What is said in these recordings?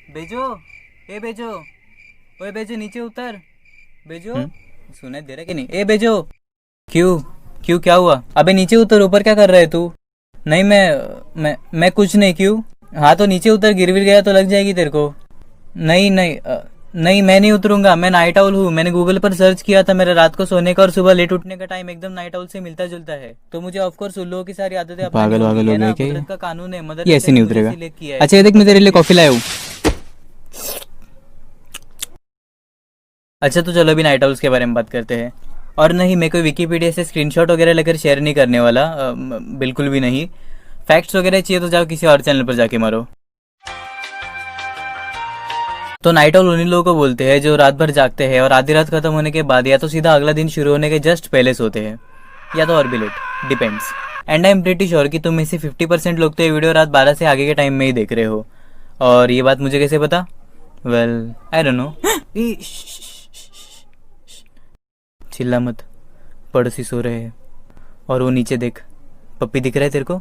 बेजो, ए बेजो, ओए बेजो नीचे उतर। बेजो, सुनाई दे रहा है कि नहीं? ए बेजो। क्यों? क्यों क्या हुआ? अबे नीचे उतर, ऊपर क्या कर रहा है तू? नहीं मैं कुछ नहीं। क्यों? हाँ तो नीचे उतर, गिर विर गया तो लग जाएगी तेरे को। नहीं नहीं नहीं मैं नहीं उतरूंगा। मैं नाइट आउल हूँ। मैंने गूगल पर सर्च किया था, मेरा रात को सोने का और सुबह लेट उठने का टाइम एकदम नाइट आउल से मिलता जुलता है। तो मुझे ऑफ कोर्स उन लोगों की सारी आदतें अपनानी पागल होगी, वागल है हो गया ना? क्या कुदरत का कानून है, मदर ये ऐसे नेचर ने नहीं मुझे उतरेगा। इसीलिए किया है। अच्छा ये देख, मैं तेरे लिए कॉफी लाया हूँ। अच्छा तो चलो अभी नाइट आउल्स के बारे में बात करते हैं। और नहीं, मैं कोई विकीपीडिया से स्क्रीनशॉट वगैरह लेकर शेयर नहीं करने वाला, बिल्कुल भी नहीं। फैक्ट्स वगैरह चाहिए तो जाओ किसी और चैनल पर जाके मारो। तो नाइट आउल उन्हीं लोगों को बोलते हैं जो रात भर जागते हैं और आधी रात खत्म होने के बाद या तो सीधा अगला दिन शुरू होने के जस्ट पहले सोते हैं, या तो और भी late, depends. And I am pretty sure कि तुम में से 50% लोग तो ये वीडियो रात 12 से आगे के टाइम में ही देख रहे हो। और ये बात मुझे कैसे पता? Well I don't no. चिल्ला मत, पड़ोसी सो रहे हैं। और वो नीचे देख, पप्पी दिख रहा है तेरे को?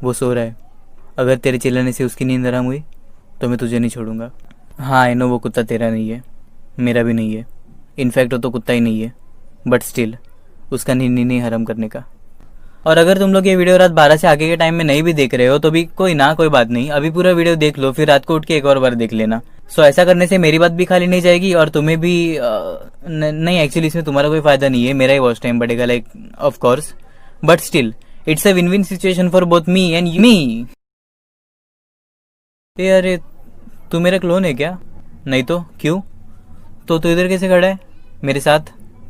वो सो रहा है। अगर तेरे चिल्लाने से उसकी नींद हराम हुई तो मैं तुझे नहीं छोड़ूंगा। हाँ आई नो, वो कुत्ता तेरा नहीं है, मेरा भी नहीं है। इनफैक्ट वो तो कुत्ता ही नहीं है, बट स्टिल उसका नींद नहीं हराम करने का। और अगर तुम लोग ये वीडियो रात 12 से आगे के टाइम में नहीं भी देख रहे हो तो भी कोई ना, कोई बात नहीं। अभी पूरा वीडियो देख लो, फिर रात को उठ के एक और बार देख लेना। सो ऐसा करने से मेरी बात भी खाली नहीं जाएगी और तुम्हें भी नहीं, एक्चुअली इसमें तुम्हारा कोई फायदा नहीं है, मेरा ही वॉच टाइम बढ़ेगा, like of course. But still it's a win win situation for both me and me. ए अरे, तू मेरा क्लोन है क्या? नहीं तो क्यों? तो तू इधर कैसे खड़ा है मेरे साथ,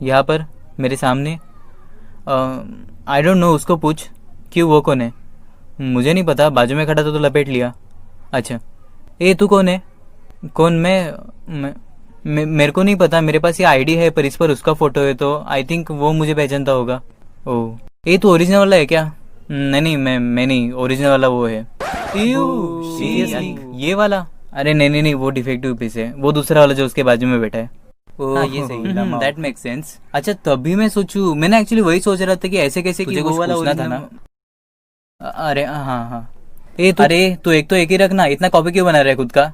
यहाँ पर मेरे सामने? आई डोंट नो, उसको पूछ। क्यों, वो कौन है? मुझे नहीं पता, बाजू में खड़ा था तो लपेट लिया। अच्छा, ए तू कौन है? कौन? मेरे को नहीं पता, मेरे पास ये आईडी है पर इस पर उसका फोटो है तो आई थिंक वो मुझे पहचानता होगा। ओ, ए तू ओरिजिनल वाला है क्या? नहीं नहीं, मैं नहीं, ओरिजिनल वाला वो है। सीरियसली ये वाला? अरे नहीं नहीं नहीं, वो डिफेक्टिव पीस है, वो दूसरा वाला जो उसके बाजू में बैठा है। हाँ ये सही, दैट मेक सेंस। अच्छा तभी मैं सोचूं, मैंने एक्चुअली वही सोच रहा था कि ऐसे कैसे, कि वो वाला पूछना था ना। अरे हाँ हाँ। अरे तू एक तो एक ही रखना, इतना कॉपी क्यों बना रहा है खुद का?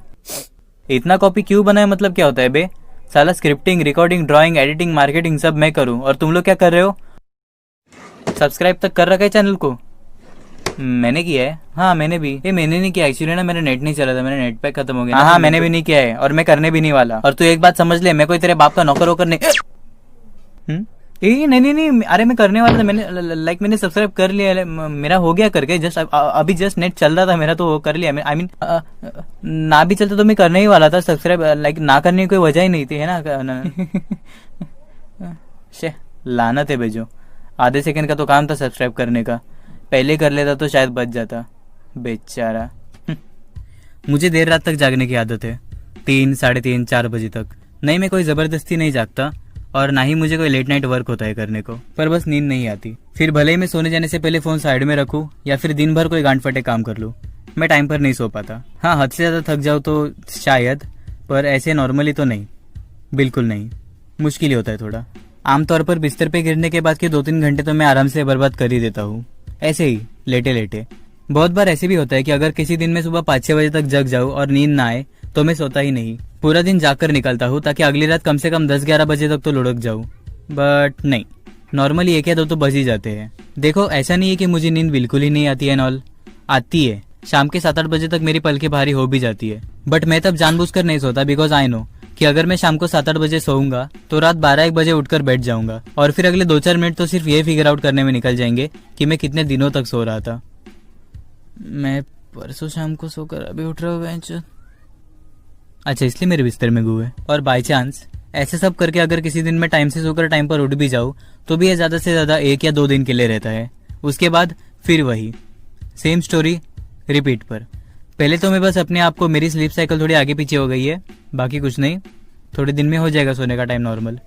इतना कॉपी क्यों बनाया मतलब क्या होता है बे? साला scripting, recording, drawing, editing, marketing सब मैं करूं और तुम लोग क्या कर रहे हो? सब्सक्राइब तक कर रखा है चैनल को? मैंने किया है, हाँ मैंने भी। ये मैंने नहीं किया एक्चुअली ना, मेरा नेट नहीं चला था, मेरा नेट पैक खत्म हो गया। हाँ हाँ मैंने भी नहीं किया है और मैं करने भी नहीं वाला। और तू एक बात समझ ले, मैं कोई तेरे बाप का नौकर होकर नहीं। नहीं नहीं नहीं, अरे मैं करने वाला था, मैंने लाइक मैंने सब्सक्राइब कर लिया, मेरा हो गया करके, जस्ट अभी जस्ट नेट चल रहा था मेरा तो कर लिया। आई मीन ना भी चलता तो मैं करने ही वाला था सब्सक्राइब, लाइक ना करने की कोई वजह ही नहीं थी, है ना। शे लानत है भेजो, आधे सेकंड का तो काम था सब्सक्राइब करने का, पहले कर लेता तो शायद बच जाता। बेचारा। मुझे देर रात तक जागने की आदत है, 3, 3:30, 4 बजे तक। नहीं मैं कोई ज़बरदस्ती नहीं जागता और ना ही मुझे कोई लेट नाइट वर्क होता है करने को, पर बस नींद नहीं आती। फिर भले ही मैं सोने जाने से पहले फ़ोन साइड में रखूँ या फिर दिन भर कोई गांठ फटे काम कर लूँ, मैं टाइम पर नहीं सो पाता। हाँ हद से ज़्यादा थक जाऊँ तो शायद, पर ऐसे नॉर्मली तो नहीं, बिल्कुल नहीं। मुश्किल ही होता है थोड़ा। आमतौर पर बिस्तर पे गिरने के बाद के 2-3 घंटे तो मैं आराम से बर्बाद कर ही देता हूँ, ऐसे ही लेटे लेटे। बहुत बार ऐसे भी होता है कि अगर किसी दिन में सुबह 5-6 बजे तक जग जाऊँ और नींद ना आए तो मैं सोता ही नहीं, पूरा दिन जाकर निकलता हूँ ताकि अगली रात कम से कम 10-11 बजे तक तो लुढ़क जाऊँ। बट नहीं, नॉर्मली 1 या 2 तो बज ही जाते हैं। देखो ऐसा नहीं है कि मुझे नींद बिल्कुल ही नहीं आती है, नॉल आती है। शाम के 7-8 बजे तक मेरी पलकें भारी हो भी जाती है, बट मैं तब जानबूझकर नहीं सोता, बिकॉज आई नो कि अगर मैं शाम को 7-8 बजे सोऊंगा तो रात 12-1 बजे उठकर बैठ जाऊंगा और फिर अगले 2-4 मिनट तो सिर्फ ये फिगर आउट करने में निकल जाएंगे कि मैं कितने दिनों तक सो रहा था। मैं परसों शाम को सोकर अभी उठ रहा हूँ बेंच। अच्छा इसलिए मेरे बिस्तर में गू है। और बाई चांस ऐसे सब करके अगर किसी दिन मैं टाइम से सोकर टाइम पर उठ भी जाऊँ तो भी ये ज़्यादा से ज़्यादा 1 या 2 दिन के लिए रहता है, उसके बाद फिर वही सेम स्टोरी रिपीट पर। पहले तो मैं बस अपने आप को, मेरी स्लीप साइकिल थोड़ी आगे पीछे हो गई है, बाकी कुछ नहीं, थोड़े दिन में हो जाएगा सोने का टाइम नॉर्मल,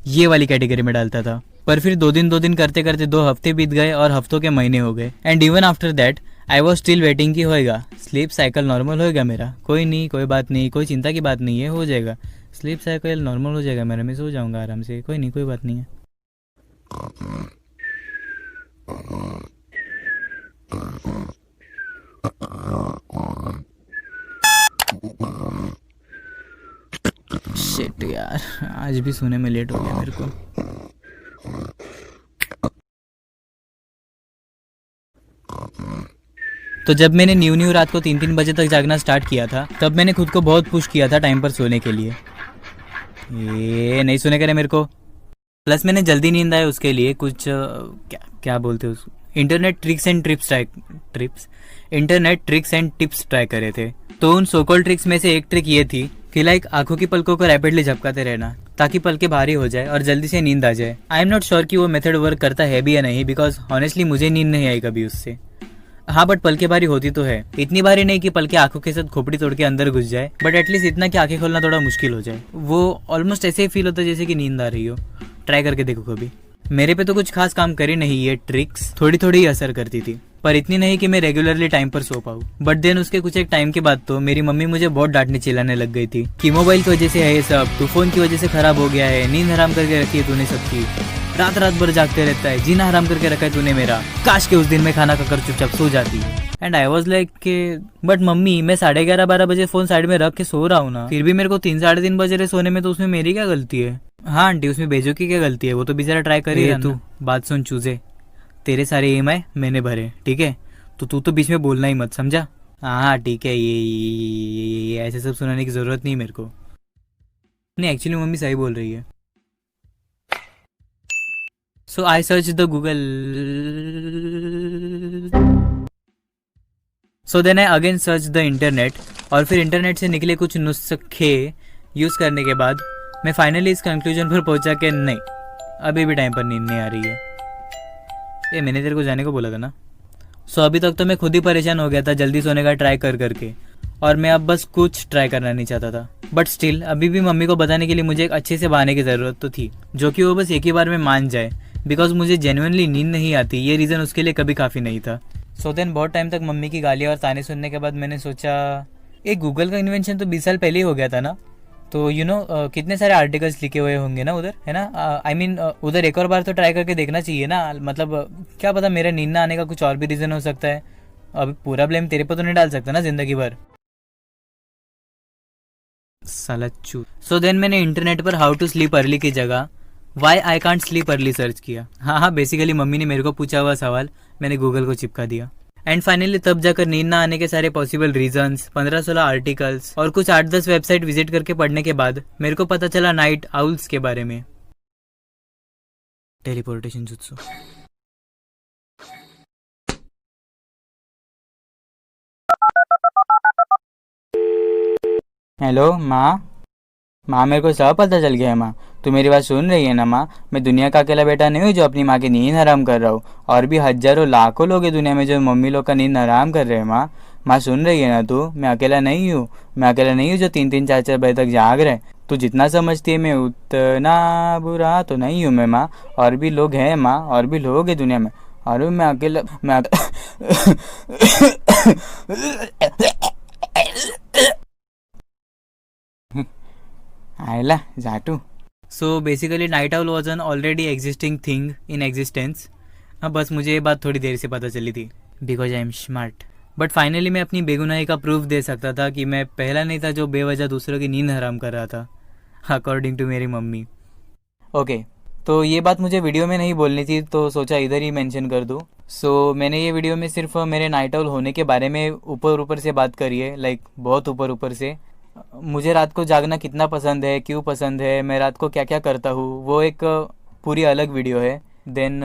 ये वाली कैटेगरी में डालता था। पर फिर 2 दिन करते करते 2 हफ्ते बीत गए और हफ्तों के महीने हो गए, and even after that I was still waiting कि होएगा स्लीप साइकिल नॉर्मल होएगा मेरा। कोई नहीं, कोई बात नहीं, कोई चिंता की बात नहीं है, हो जाएगा स्लीप साइकिल नॉर्मल हो जाएगा मेरा, मैं सो जाऊंगा आराम से, कोई नहीं, कोई बात नहीं है। शिट यार, आज भी सोने में लेट हो गया मेरे को। तो जब मैंने न्यू रात को 3-3 बजे तक जागना स्टार्ट किया था, तब मैंने खुद को बहुत पुश किया था टाइम पर सोने के लिए। ये नहीं सुने करे मेरे को। प्लस मैंने जल्दी नींद आए उसके लिए कुछ क्या क्या बोलते हैं उसको, internet tricks and tips try करे थे। तो उन सोकॉल्ड ट्रिक्स में से एक ट्रिक ये थी कि लाइक आंखों की पलकों को रैपिडली झपकाते रहना ताकि पलकें भारी हो जाए और जल्दी से नींद आ जाए। आई एम नॉट श्योर कि वो मेथड वर्क करता है भी या नहीं, बिकॉज ऑनेस्टली मुझे नींद नहीं आई कभी उससे। हाँ बट पलके भारी होती तो है, इतनी भारी नहीं कि पलके आंखों के साथ खोपड़ी तोड़ के अंदर घुस जाए, बट एटलीस्ट इतना कि आंखें खोलना थोड़ा मुश्किल हो जाए। वो ऑलमोस्ट ऐसे ही फील होता है जैसे कि नींद आ रही हो। ट्राई करके देखो कभी। मेरे पे तो कुछ खास काम करी नहीं ये ट्रिक्स, थोड़ी थोड़ी ही असर करती थी, पर इतनी नहीं कि मैं रेगुलरली टाइम पर सो पाऊँ। बट देन उसके कुछ एक टाइम के बाद तो मेरी मम्मी मुझे बहुत डांटने चिल्लाने लग गई थी कि मोबाइल की वजह से है ये सब, तू फोन की वजह से खराब हो गया है, नींद हराम करके रखी है तूने सबकी, रात रात भर जागते रहता है, जीना हराम करके रखा है तूने मेरा, काश के उस दिन में खाना खाकर चुपचाप सो जाती। एंड आई वॉज लाइक के बट मम्मी मैं 11:30-12 बजे फोन साइड में रख के सो रहा हूँ ना, फिर भी मेरे को 3-3:30 बजे रहे सोने में, तो उसमें मेरी क्या गलती है? हाँ आंटी, उसमें बेजो की क्या गलती है? वो तो बेचारा ट्राई कर ही रहा। तू बात सुन चूजे, तेरे सारे EMI मैंने भरे, ठीक है? तो तू तो बीच में बोलना ही मत, समझा? हाँ ठीक है, ये ऐसे सब सुनाने की जरूरत नहीं मेरे को। नहीं एक्चुअली मम्मी सही बोल रही है। So I search the Google, so then I again search the internet, और फिर इंटरनेट से निकले कुछ नुस्खे यूज़ करने के बाद मैं फाइनली इस कंक्लूजन पर पहुंचा कि नहीं, अभी भी टाइम पर नींद नहीं आ रही है। ये मैंने तेरे को जाने को बोला था ना। सो अभी तक तो मैं खुद ही परेशान हो गया था जल्दी सोने का ट्राई कर करके, और मैं अब बस कुछ ट्राई करना नहीं चाहता था। बट स्टिल अभी भी मम्मी को बताने के लिए मुझे एक अच्छे से बहाने की ज़रूरत तो थी, जो कि वो बस एक ही बार में मान जाए, बिकॉज मुझे जेन्युइनली नींद नहीं आती। ये रीज़न उसके लिए कभी काफ़ी नहीं था। सो देन बहुत टाइम तक मम्मी की गालियाँ और ताने सुनने के बाद मैंने सोचा, एक गूगल का इन्वेंशन तो 20 साल पहले ही हो गया था ना, तो यू नो कितने सारे आर्टिकल्स लिखे हुए होंगे ना उधर, है ना? आई मीन उधर एक और बार तो ट्राई करके देखना चाहिए ना। मतलब क्या पता मेरा नींद ना आने का कुछ और भी रीज़न हो सकता है। अब पूरा ब्लेम तेरे पर तो नहीं डाल सकता ना जिंदगी भर, साला चू। सो देन मैंने इंटरनेट पर हाउ टू स्लीप अर्ली की जगह why I can't sleep early search किया। हाँ बेसिकली मम्मी ने मेरे को पूछा हुआ सवाल मैंने गूगल को चिपका दिया। एंड फाइनली तब जाकर नींद ना आने के सारे पॉसिबल रीजंस, 15-16 आर्टिकल्स और कुछ 8-10 वेबसाइट विजिट करके पढ़ने के बाद मेरे को पता चला नाइट आउल्स के बारे में। Teleportation jutsu. हेलो माँ, माँ मेरे को सब पता चल गया है माँ। तू मेरी बात सुन रही है ना माँ? मैं दुनिया का अकेला बेटा नहीं हूँ जो अपनी माँ की नींद हराम कर रहा हूँ, और भी हजारों लाखों लोग हैं दुनिया में जो मम्मी लोग का नींद हराम कर रहे हैं माँ। माँ सुन रही है ना तू? मैं अकेला नहीं हूँ, मैं अकेला नहीं हूँ जो 3-3 4-4 बजे तक जाग रहे। तू जितना समझती है मैं उतना बुरा तो नहीं हूँ मैं माँ, और भी लोग हैं माँ, और भी लोग हैं दुनिया में, और मैं अकेला मैं आयला जाटू। So basically night owl was an already existing thing in existence. हाँ बस मुझे ये बात थोड़ी देर से पता चली थी, because I am smart. But finally मैं अपनी बेगुनाही का प्रूफ दे सकता था कि मैं पहला नहीं था जो बेवजह दूसरों की नींद हराम कर रहा था, अकॉर्डिंग टू मेरी मम्मी। ओके तो ये बात मुझे वीडियो में नहीं बोलनी थी, तो सोचा इधर ही मेंशन कर दूँ। सो मैंने ये वीडियो में सिर्फ मेरे नाइट आउल होने के बारे में ऊपर ऊपर से बात करी है, लाइक बहुत ऊपर ऊपर से। मुझे रात को जागना कितना पसंद है, क्यों पसंद है, मैं रात को क्या क्या करता हूँ, वो एक पूरी अलग वीडियो है। देन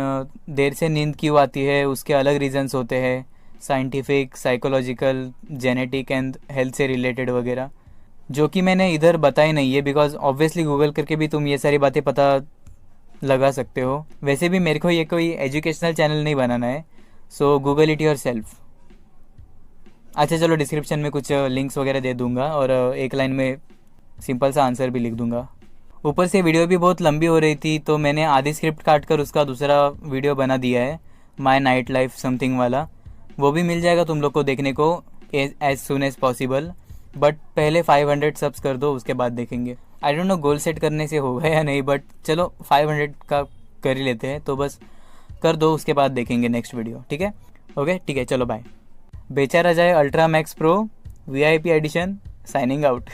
देर से नींद क्यों आती है, उसके अलग रीजंस होते हैं, scientific, psychological, genetic and health से रिलेटेड वगैरह, जो कि मैंने इधर बताई नहीं है, बिकॉज ऑब्वियसली गूगल करके भी तुम ये सारी बातें पता लगा सकते हो। वैसे भी मेरे को ये कोई एजुकेशनल चैनल नहीं बनाना है, सो गूगल इट योर सेल्फ। अच्छा चलो डिस्क्रिप्शन में कुछ लिंक्स वगैरह दे दूंगा, और एक लाइन में सिंपल सा आंसर भी लिख दूंगा। ऊपर से वीडियो भी बहुत लंबी हो रही थी, तो मैंने आधी स्क्रिप्ट काट कर उसका दूसरा वीडियो बना दिया है, माई नाइट लाइफ समथिंग वाला। वो भी मिल जाएगा तुम लोग को देखने को as soon as possible, but पहले 500 सब्स कर दो, उसके बाद देखेंगे। I don't know goal set करने से होगा या नहीं, बट चलो 500 का कर ही लेते हैं, तो बस कर दो, उसके बाद देखेंगे नेक्स्ट वीडियो। ठीक है? ओके ठीक है, चलो बाय। बेचा रहा जाए ultra max pro VIP edition signing out.